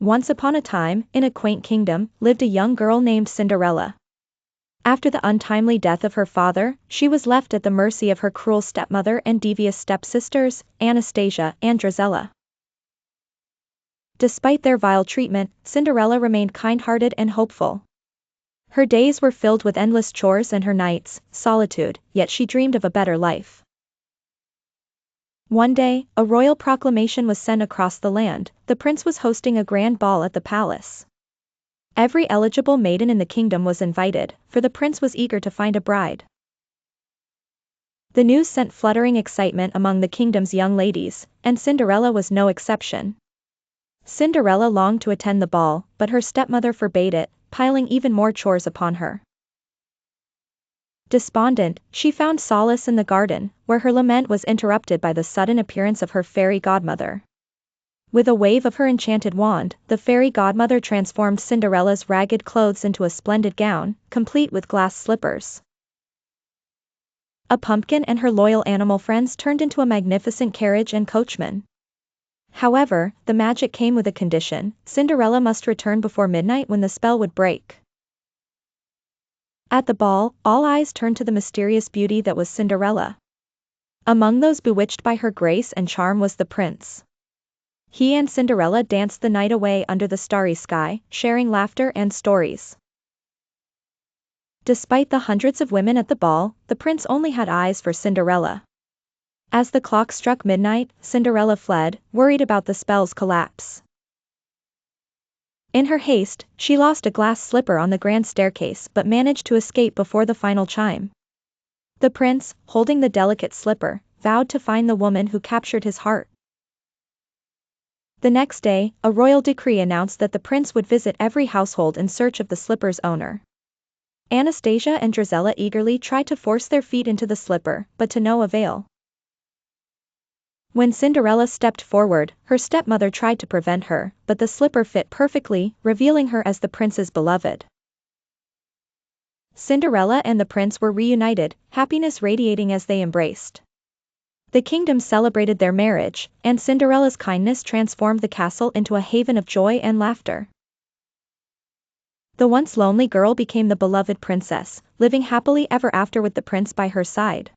Once upon a time, in a quaint kingdom, lived a young girl named Cinderella. After the untimely death of her father, she was left at the mercy of her cruel stepmother and devious stepsisters, Anastasia and Drizella. Despite their vile treatment, Cinderella remained kind-hearted and hopeful. Her days were filled with endless chores and her nights, solitude, yet she dreamed of a better life. One day, a royal proclamation was sent across the land. The prince was hosting a grand ball at the palace. Every eligible maiden in the kingdom was invited, for the prince was eager to find a bride. The news sent fluttering excitement among the kingdom's young ladies, and Cinderella was no exception. Cinderella longed to attend the ball, but her stepmother forbade it, piling even more chores upon her. Despondent, she found solace in the garden, where her lament was interrupted by the sudden appearance of her fairy godmother. With a wave of her enchanted wand, the fairy godmother transformed Cinderella's ragged clothes into a splendid gown, complete with glass slippers. A pumpkin and her loyal animal friends turned into a magnificent carriage and coachman. However, the magic came with a condition: Cinderella must return before midnight when the spell would break. At the ball, all eyes turned to the mysterious beauty that was Cinderella. Among those bewitched by her grace and charm was the prince. He and Cinderella danced the night away under the starry sky, sharing laughter and stories. Despite the hundreds of women at the ball, the prince only had eyes for Cinderella. As the clock struck midnight, Cinderella fled, worried about the spell's collapse. In her haste, she lost a glass slipper on the grand staircase but managed to escape before the final chime. The prince, holding the delicate slipper, vowed to find the woman who captured his heart. The next day, a royal decree announced that the prince would visit every household in search of the slipper's owner. Anastasia and Drizella eagerly tried to force their feet into the slipper, but to no avail. When Cinderella stepped forward, her stepmother tried to prevent her, but the slipper fit perfectly, revealing her as the prince's beloved. Cinderella and the prince were reunited, happiness radiating as they embraced. The kingdom celebrated their marriage, and Cinderella's kindness transformed the castle into a haven of joy and laughter. The once lonely girl became the beloved princess, living happily ever after with the prince by her side.